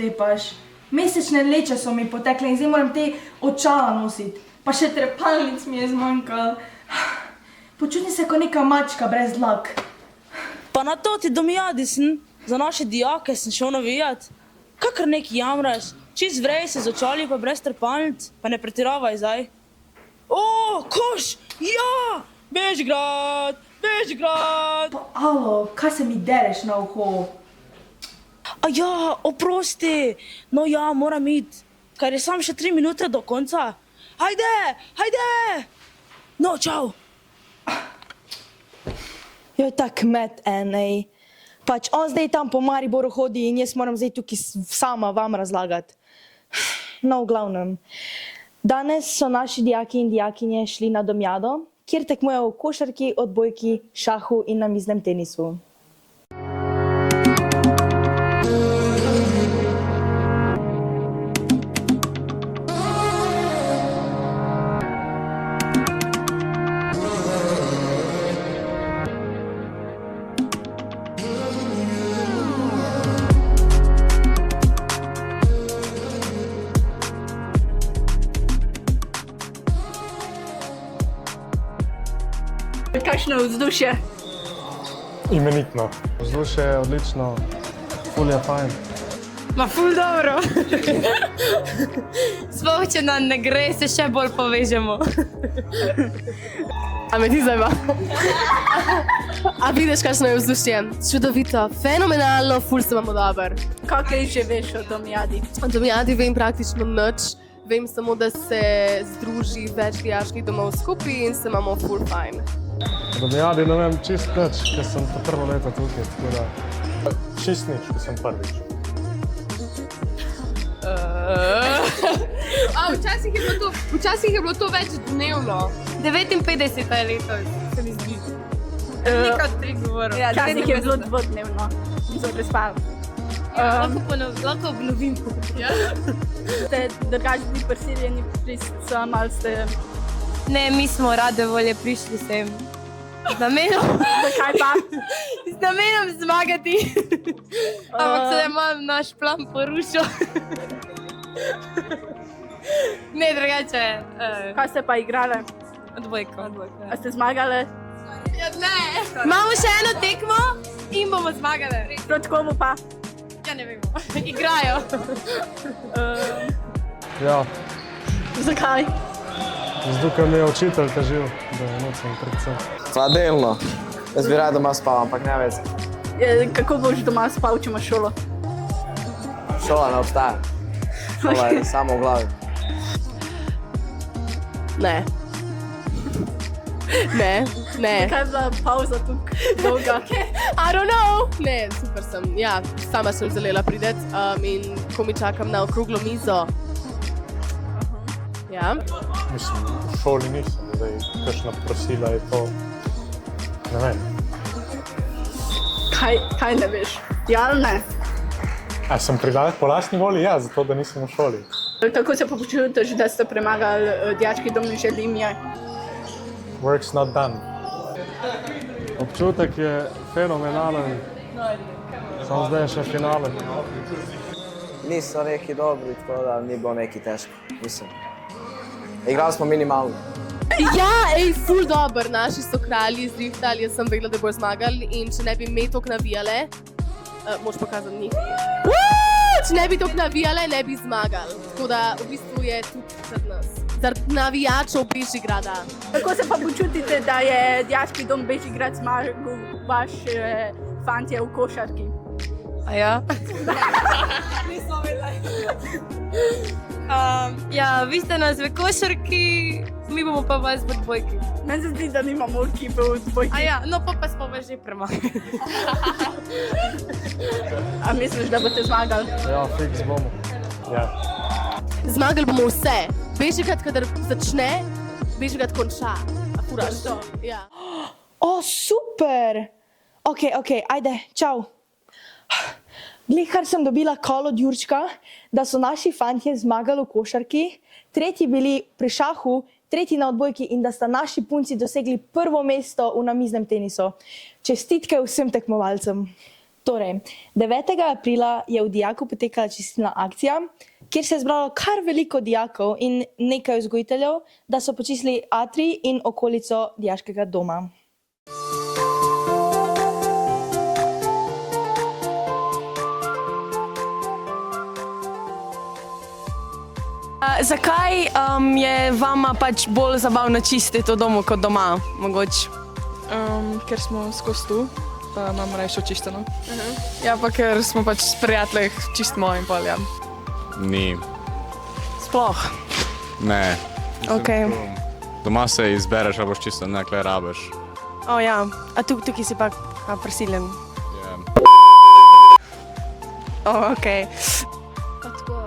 tepaš. Mesečne leče so mi potekle in zdaj moram te očala nositi. Pa še trepalnic mi je zmanjkalo. Počutim se kot neka mačka brez dlak. Pa na to ti domijadi sem, za naše dijake sem šel navijat. Kakor neki jamraš, čist vrej se z očali pa brez trepalnic, pa ne pretiravaj zdaj. O, koš, ja, Bežigrad, Bežigrad. Pa alo, kaj se mi dereš na uho? A ja, oprosti, no ja, moram iti, ker je sam še 3 minute do konca. Hajde, hajde! No, čau! Jo, ta kmet ej. Pač on zdaj tam po Mariboru hodi in jaz moram zdaj tukaj sama vam razlagati. No, v glavnem. Danes so naši dijaki in dijakinje šli na domjado, kjer tekmujejo v košarki, odbojki, šahu in namiznem tenisu. Kakšno vzdušje? Imenitno. Vzdušje je odlično, ful je fajn. Ma ful dobro. Sploh, če nam ne gre, se še bolj povežemo. A me ti zajma? A vidiš, kakšno je vzdušje? Čudovito, fenomenalno, ful se imamo dober. Kaj že veš o domjadi? O domjadi vem praktično nič. Vem samo, da se združi več dijaških domov skupaj in se imamo ful fajn. V domjadi ne vem čist nič, ker sem to prvo leto tukaj, tako da čist nič, ker sem prvič. Včasih je bilo to več dnevno. 59 je letos, se mi zdi. Nikrat te govorim. Ja, včasih je bilo dvodnevno, nisem prespala. Lahko obnovim. Ste drugačni prisiljeni prišli sem ali ste... Ne, mi smo rade volje prišli sem. Z namenom... Zakaj pa? Z namenom zmagati. Ampak se je malo naš plan porušil. Ne, drugače. Kaj ste pa igrali? Odbojko. A ste zmagali? Ja, ne. Imamo še eno tekmo in bomo zmagali. Proti komu pa? Ja, ne vemo. Igrajo. Ja, Zakaj? zato ker mi je učitelj kažil, da je noč sem predvsem. Pa delno. Jaz bi rad doma spal, ampak ne veze. Kako boš doma spal, če imaš šolo? Šola ne obstaja. Šola je samo v glavi. Ne. Ne. Zakaj je bila pauza tukaj dolga? I don't know. Ne, super sem. Ja, sama sem želela priti in ko mi čakam na okroglo mizo. Ja. Mislim, v šoli nisem, zdaj kakšna prosila je to, ne vem. Kaj ne veš? Ja ali ne? A sem po lastni volji? Ja, zato da nisem v šoli. Kako se pa počutiš, da ste premagali dijaški dom in Želimje? Work's not done. Občutek je fenomenalen, samo zdaj je še finale. Niso neki dobri, tako da ni bilo neki težko, mislim. Igrali smo minimalno. Ja, ful dober, naši so kralji zrihtali, jaz sem vedela, da bojo zmagali in če ne bi me toliko navijale, moš pokazati njih. Če ne bi toliko navijale, ne bi zmagali. Tako da v bistvu je tudi zaradi nas. Zaradi navijačev Bežigrada. Kako se pa počutite, da je dijaški dom Bežigrad zmagal vaš fantje v košarki? A ja? Nismo vedeli. Ja, vi ste nas v košarki, mi bomo pa vas v odbojki. Meni se zdi, da nimamo ekipe v odbojki. A ja, no pa smo vas že premagali. A misliš, da boste zmagali? Ja, fiks bomo. Ja. Zmagali bomo vse. Bežigrad, kadar začne, Bežigrad konča. A furaš to? Ja. O, super! Ok, ajde, čau. Glej, kar sem dobila call od Jurčka, da so naši fantje zmagali v košarki, tretji bili pri šahu, tretji na odbojki in da sta naši punci dosegli prvo mesto v namiznem tenisu. Čestitke vsem tekmovalcem. Torej, 9. aprila je v Dijaku potekala čistilna akcija, kjer se je zbralo kar veliko dijakov in nekaj vzgojiteljev, da so počistili atrij in okolico dijaškega doma. Zakaj je vama pač bolj zabavno čistiti v domu kot doma, mogoče? Ker smo skozi tu, pa imam rajše očiščeno. Ja, pa ker smo pač s prijatelji čistimo in pol, ja. Ni. Sploh. Ne. Okej. Doma se izbereš, ali boš čisto, ne, kle rabiš. O ja, a tukaj si pa prisiljen. Ja. Okej. Pa tako,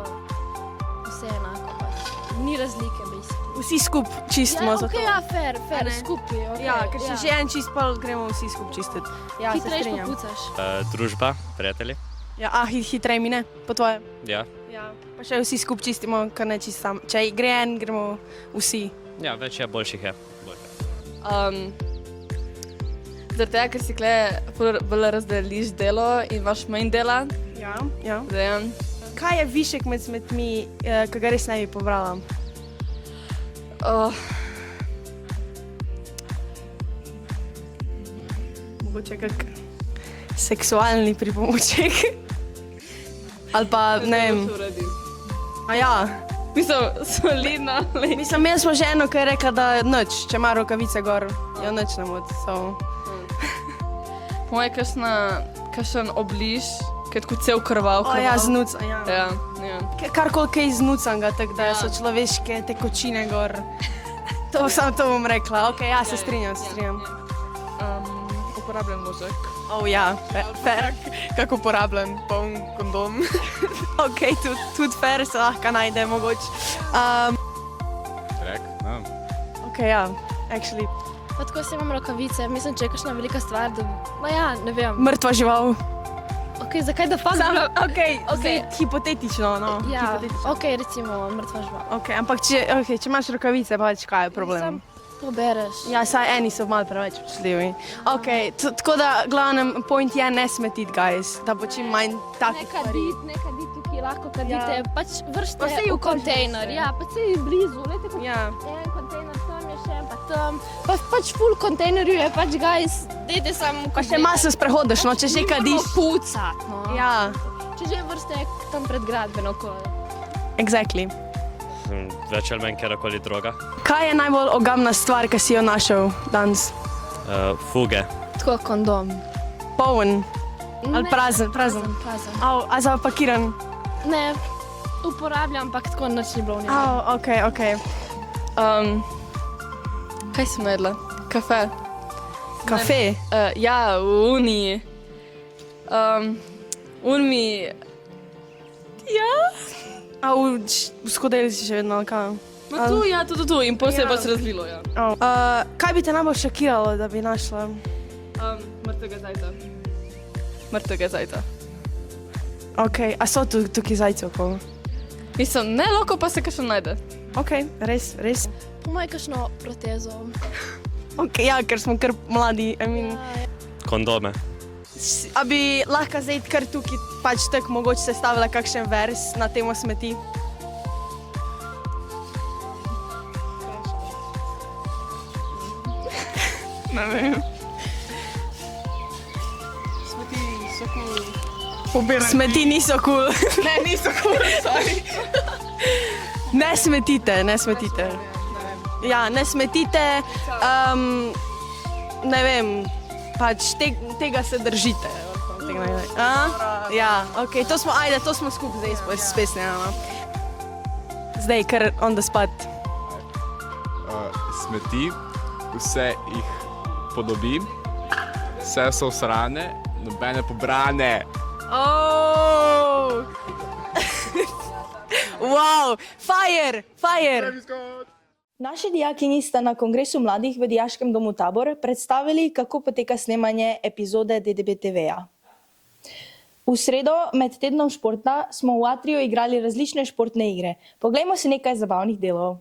vse enako pač. Ni razlike, mislim. Vsi skup čistimo za to. Ja, fair, ne? skupaj, okej. Ja, ker če že en čist, pa gremo vsi skup čistiti. Ja, se Hitrejš strinjam. popucaš. Družba, prijatelji. Ja, hitrej mine, po tvoje. Ja. Ja. Pa še vsi skup čistimo, kar ne čist sam. Če gre en, gremo vsi. Ja, več je, boljših je. Zaradi tega, ker si kle bolj razdeliš delo in imaš manj dela. Ja. Ja. Dejan. Kaj je višek med smetmi, ki ga res ne bi pobrala? Mogoče kak seksualni pripomoček. Ali pa, ne vem. A ja. Mislim, solidno. Mislim, jaz smo ženo, ki je rekla, da nič, če ima rokavice gor, jo nič ne moti. Po moje kakšen obliž, ki je tako cel krvav. O ja, znuca, ja. Ja. Karkoli kaj znucanga, tako da so človeške tekočine gor. Samo to bom rekla, ok, ja, se strinjam. Uporabljam možek. O ja, fair. Kako uporabljam? Poln kondom. Ok, tudi fair se lahko najde, mogoče. Trek, no. Ok, ja, actually. Pa tako se imam rokavice, mislim, če je kakšna velika stvar, da... Ma ja, ne vem. Mrtva žival. Ok, zakaj da fakt? Ok, zdaj hipotetično, no. Ja, Hipotetično. ok, recimo mrtva žival. Ok, ampak če imaš rokavice, pač kaj je problem? Pobereš. Ja, saj eni so malo preveč občutljivi. Ok, tako da glavnem point je ne smetiti, guys, da bo čim manj takih stvari. Ne kaditi tukaj, lahko kadite, pač vršite Pa saj v v kontejner. Ja, pa sej blizu, gledajte, kako Ja. en kontejner tam je še, pa tam. Pa pač full kontejnerju je, pač guys, dajte samo... Pa še malo se sprehodeš, no, če že kadiš. Pucat, no. Ja, Če že vrste tam pred gradbeno kolo. exactly. Več ali manj kjerkoli droga. Kaj je najbolj ogamna stvar, ki si jo našel danes? Fuge. Tako kondom. Poln ali Ne, prazen? Prazen. A zapakiran? Ne, uporabljam, ampak tako nič ni bilo v njej. Ok. Kaj sem jedla? Kafe. Kafe? Ja, v Uniji. Uniji. Ja. A v skodeli si še vedno, ali kaj? Ma tu, ja, tu. In pol se je pač razvilo, ja. Kaj bi te najbolj šokiralo, da bi našla? Mrtvega zajca. Mrtvega zajca. Ok, a so tukaj zajci okolo? Mislim, ne loko, pa se kakšen najde. Ok, res. Po moje kakšno protezo. Ok, ja, ker smo kar mladi, I mean. Kondome. A bi lahko zdaj kar tukaj pač tako mogoče sestavila kakšen vers na temo smeti? Ne vem. Smeti niso kul. Ne, niso kul, sorry. Ne smetite. Ja, ne smetite, ne vem, pač tega se držite. Ja, ok, to smo skupaj zdaj spesne. Zdaj, kar on the spot. Smeti, vse jih podobim, vse so srane, nobene pobrane. Oh! Wow, fire! Naši dijakinji sta na Kongresu mladih v Dijaškem domu Tabor predstavili, kako poteka snemanje epizode DDB TV-ja. V sredo med tednom športa smo v Atriju igrali različne športne igre. Poglejmo si nekaj zabavnih delov.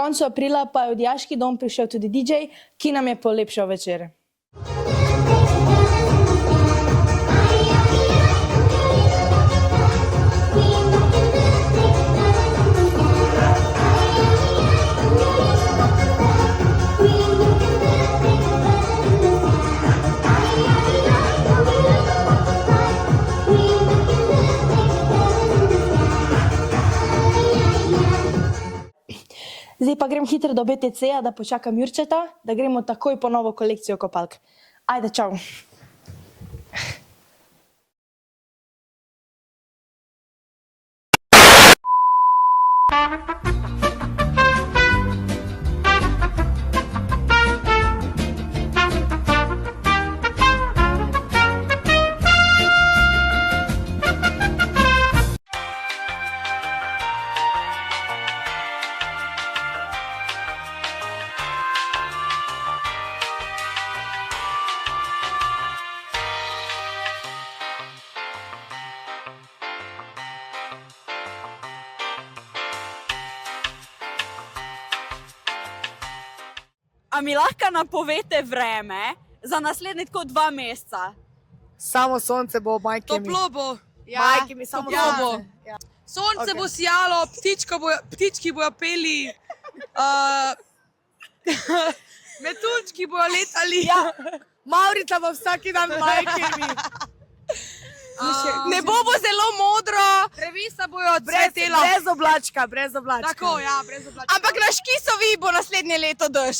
koncu aprila pa je v dijaški dom prišel tudi DJ, ki nam je polepšal večer. Zdaj pa grem hitro do BTC-ja, da počakam Jurčeta, da gremo takoj po novo kolekcijo kopalk. Ajde, čau. A mi lahko napovete vreme za naslednji tako 2 meseca? Samo sonce bo, majke mi. Toplo bo. Majke mi, samo toplo bo. sonce. Ja. Sonce bo sijalo, ptički bojo peli, metuljčki bojo letali. Ja. Maurica bo vsaki dan majke mi. Nebo bo zelo modro, drevesa bojo cvetela. Brez oblačka. Tako, ja, brez oblačka. Ampak na Škisovi bo naslednje leto dež.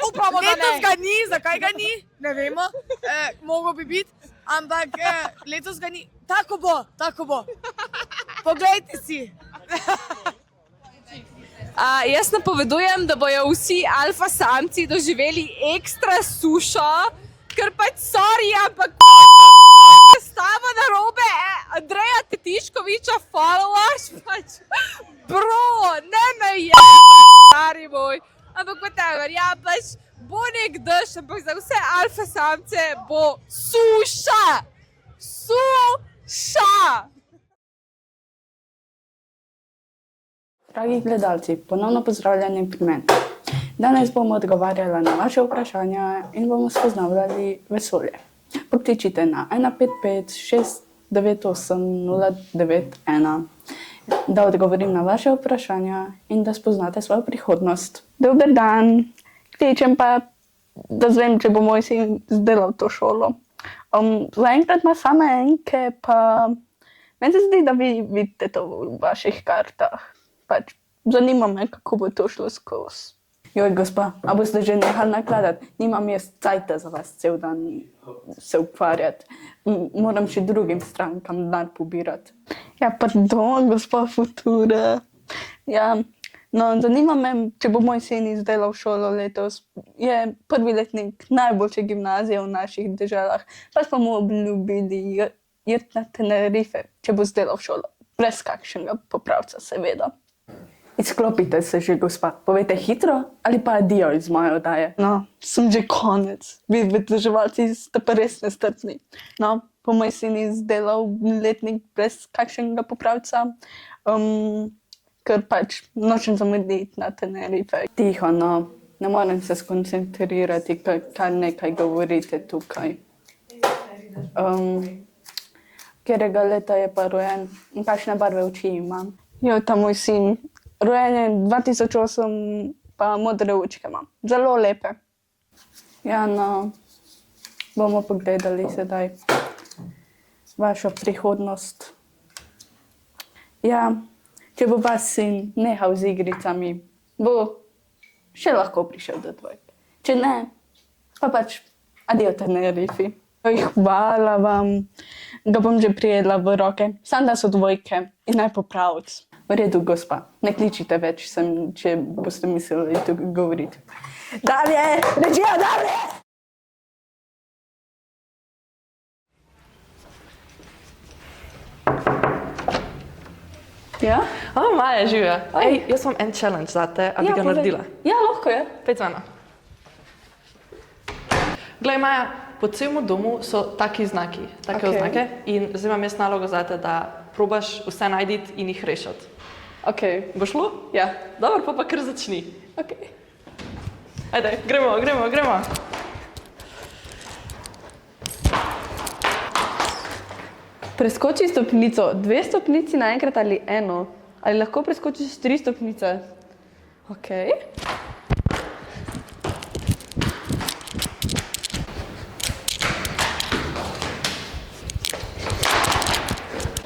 Upamo, da Letos ne. ga ni, zakaj ga ni, ne vemo, mogo bi biti, ampak letos ga ni. Tako bo. Poglejte si. Jaz napovedujem, da bojo vsi alfa samci doživeli ekstra sušo, ker pač sorry, ampak stava na robe Andreja Tetiškoviča followers, pač bro, ne me je, stari moj, ampak whatever, ja, pač bo nek dež, ampak za vse alfa samce bo suša. Dragi gledalci, ponovno pozdravljeni pri meni. Danes bomo odgovarjali na vaše vprašanja in bomo spoznavljali vesolje. Pokličite na 155 698 091, da odgovorim na vaše vprašanja in da spoznate svojo prihodnost. Dober dan, kličem pa, da zvem, če bo moj sin zdelal to šolo. Zaenkrat ima same enke, pa meni se zdi, da vi vidite to v vaših kartah. Pač zanima me, kako bo to šlo skozi. Joj, gospa, a boste že nehali nakladati? Nimam jaz cajta za vas cel dan se ukvarjati. Moram še drugim strankam denar pobirati. Ja, pardon, gospa Futura. Ja, no, zanima me, če bo moj sin izdelal šolo letos. Je prvi letnik najboljše gimnazije v naših deželah. Pa smo mu obljubili iti na Tenerife, če bo izdelal šolo. Brez kakšnega popravca, seveda. Izklopite se že, gospa. Povejte hitro ali pa adijo iz moje oddaje. No, sem že konec. Vi vedeževalci ste pa res nestrpni. No, bo moj sin izdelal letnik brez kakšnega popravca, ker pač nočem zamuditi na Tenerife. Tiho, no. Ne morem se skoncentrirati, kar nekaj govorite tukaj. Katerega leta je pa rojen in kakšne barve oči ima? Jo, ta moj sin. Rojen je 2008, pa modre očke ima. Zelo lepe. Ja, no, bomo pogledali sedaj vašo prihodnost. Ja, če bo vaš sin nehal z igricami, bo še lahko prišel do dvojke. Če ne, pa pač adijo Tenerifi. Hvala vam, ga bom že prijedla v roke. Sam da so dvojke in naj popravc. V redu, gospa, ne kličite več sem, če boste mislili tu govoriti. Dalje, režija, dalje! Ja? Maja, živja. Ej, jaz imam en challenge zate, a bi ga naredila. Ja, lahko je. Pejt z mano. Glej, Maja, po celem domu so taki znaki, take oznake in zdaj imam jaz nalogo zate, da probaš vse najditi in jih rešiti. Ok, bo šlo? Ja. Dobro, pa kar začni. Ok. Ajde, gremo. Preskoči stopnico 2 stopnici naenkrat ali 1. Ali lahko preskočiš 3 stopnice? Ok.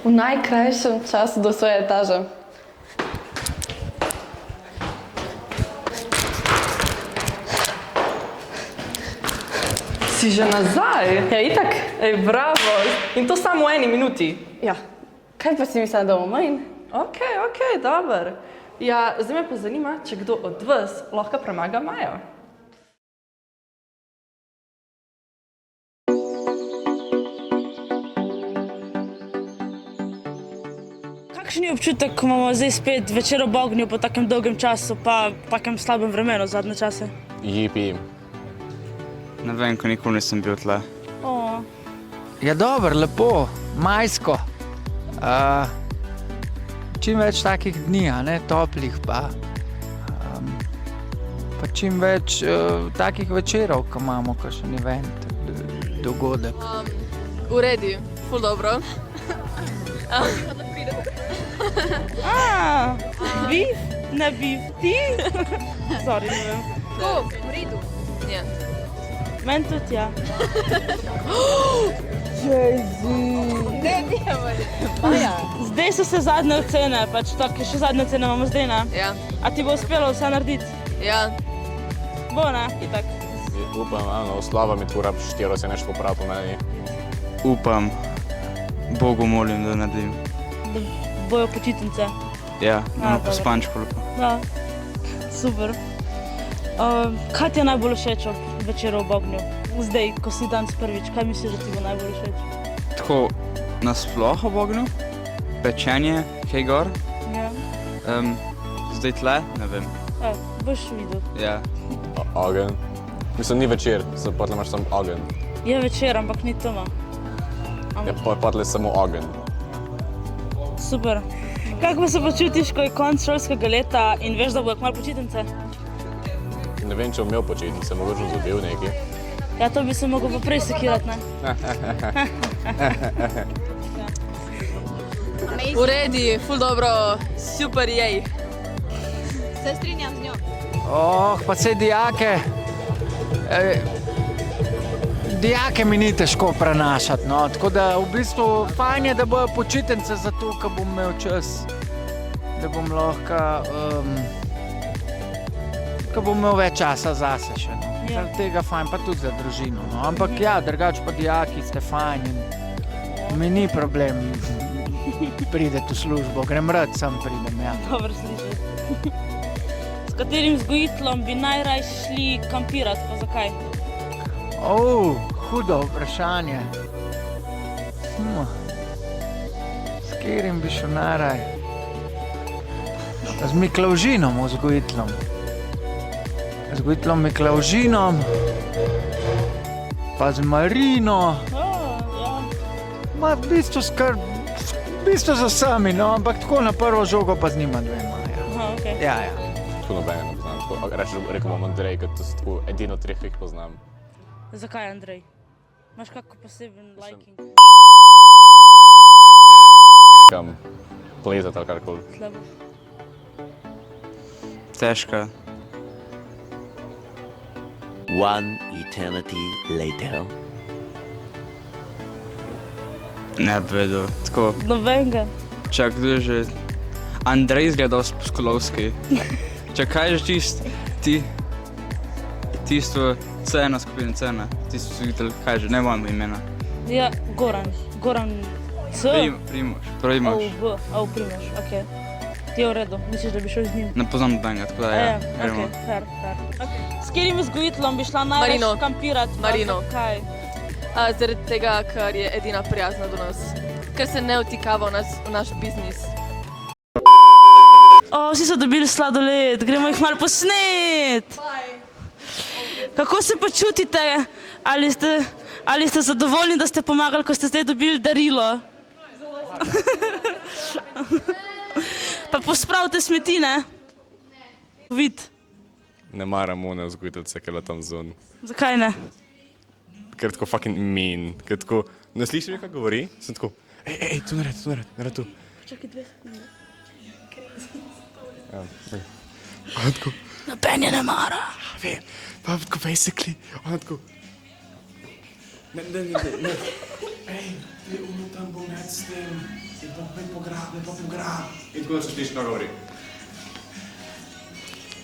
V najkrajšem času do svoje etaže. Si že nazaj? Ja, itak. Ej, bravo. In to samo v 1 minuti. Ja. Kaj pa si mislila, da bomo manj? Ok, dober. Ja, zdaj me pa zanima, če kdo od vas lahko premaga Majo. Kakšen je občutek, ko imamo zdaj spet večer ob ognju po takem dolgem času, pa takem slabem vremenu zadnje čase? Jipi. Ne vem, ko nikoli nisem bil tle. Ja, dobro, lepo, majsko. Čim več takih dni, a ne, toplih pa čim več takih večerov, ko imamo kakšen event, dogodek. V redu, ful dobro. Bif? Ne bif, ti? Sorry, ne vem. V redu. Ja. Meni tudi, ja. Maja. Zdaj so se zadnje ocene, pač tako, še zadnje ocene imamo zdaj, ne? Ja. A ti bo uspelo vse narediti? Ja. Bo, ne? Itak. Upam, slava mi tvora 4 se nešto popravi po meni. Upam, Bogu molim, da naredim. Da bojo počitnice. Ja, dobro. po spančku lepo. Da, super. Kaj ti je najbolj všeč ob večeru ob ognju? Zdaj, ko si danes prvič, kaj misliš, da ti bo najbolj všeč? Tako, nasploh ob ognju, pečenje, kaj gor. Ja. Zdaj tle, ne vem. Boš videl. Ja. Ogen. Mislim, ni večer, potle imaš samo ogen. Je večer, ampak ni tema. Ja, potle je samo ogen. Super. Kako se počutiš, ko je konec šolskega leta in veš, da bojo kmalu počitnice? Ne vem, če bom imel počitnice, mogoče bom zabil nekaj. Ja, to bi se mogel pa prej sekirati, ne? V redu, ful dobro, super jej. Se strinjam z njo. Pa sej dijake, dijake mi ni težko prenašati, no, tako da v bistvu fajn je, da bojo počitnice zato, ker bom imel čas, da bom lahko, ker bom imel več časa zase še, no. Zaradi tega fajn, pa tudi za družino, no. Ampak ja, drugače pa dijaki ste fajn in mi ni problem prideti v službo, grem rad, sam pridem, ja. Dobro slišati. S katerim vzgojiteljem bi najraje šli kampirati, pa zakaj? Hudo vprašanje. S katerim bi šel najraje? Z Miklavžinom, vzgojiteljem. Z vzgojiteljem Miklavžinom, pa z Marino. Ma v bistvu z vsemi, no, ampak tako na prvo žogo pa z njima dvema. Okay. Ja. Tako nobene ne poznam. Rekel bom Andrej, ker to so tako edino 3, ki jih poznam. Zakaj, Andrej? Imaš kako poseben liking? Kam plezati ali karkoli. Slabo. Težka. One eternity later. Ne bi vedel, tako. Nobenega. Čak, kdo je že? Andrej izgleda Skolovski. Čak, kaj je že ti? Tisto Cena, skupina Cena. Tisto vzgojitelj, kaj je že, ne vem imena. Ja, Goran C. Primož. Primož, okej. Ti je v redu, misliš, da bi šel z njim? Ne poznam nobenega, tako da ja. Okej, fair. S katerim vzgojiteljem bi šla najraje kampirati? Marino. Kaj? Zaradi tega, ker je edina prijazna do nas. Ker se ne vtikava v naš biznis. Vsi so dobili sladoled, gremo jih malo posnet. Kako se počutite? Ali ste zadovoljni, da ste pomagali, ko ste zdaj dobili darilo? Pa pospravite smetine. Vid. Ne maram one vzgojiteljice, ki je tam zun. Zakaj ne? Ker je tako fucking mean. Ker tako, ne slišiš, kaj govori? Sem tako, tu naredi tu. Čakaj 2 sekunde. Ja, ona tako, Noben je ne mara. vem, pa tako basically, ona tako, ne, ti tam bom med s tem, in pa pograb. In tako da se sliši, kaj govori.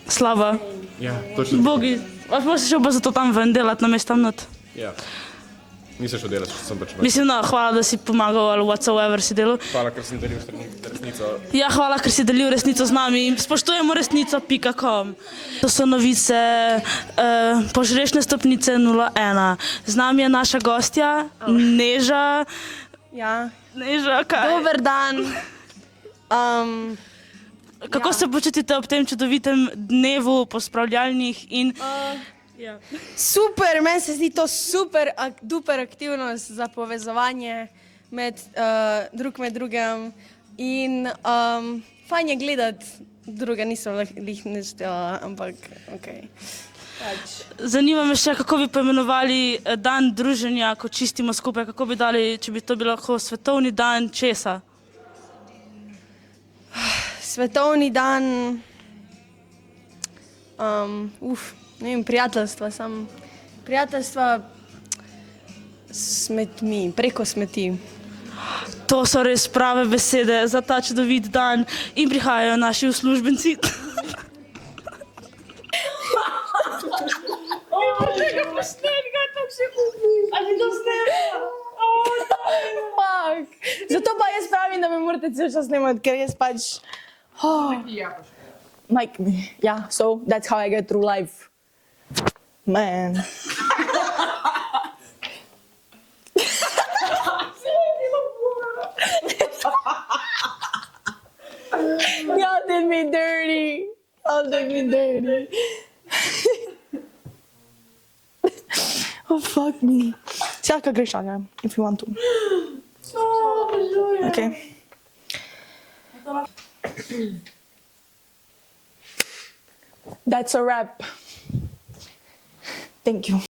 Slaba. Ja, točno. Bogi, a pa si šel pa zato tam ven delati, namesto tam not. Ja. Nisem šel delati, sem pač Mislim, da hvala, da si pomagal ali whatsoever si delal. Hvala, ker sem delil resnico. Ja, hvala, ker si delil resnico z nami. Spoštujemo resnico.com. To so novice, požrešne stopnice 01. Z nami je naša gostja, Neža. Ja. Neža, kaj? Dober dan. Kako se počutite ob tem čudovitem dnevu pospravljalnih in... Ja. Super, meni se zdi to super, duper aktivnost za povezovanje med drugim in fajn je gledati druge, niso lih nič dela, ampak ok. Zanima me še, kako bi poimenovali dan druženja, ko čistimo skupaj, kako bi dali, če bi to bil lahko svetovni dan česa? Svetovni dan, ne vem, prijateljstva, prijateljstva s smetmi, preko smeti. To so res prave besede za ta čudovit dan in prihajajo naši uslužbenci. Zato pa jaz pravim, da me morate cel čas snemati, ker jaz pač... Mike me. Yeah, so that's how I get through life. Man. Y'all did me dirty. Y'all did me dirty. Oh, fuck me. Всяка грешка, if you want to. Okay. That's a wrap. Thank you.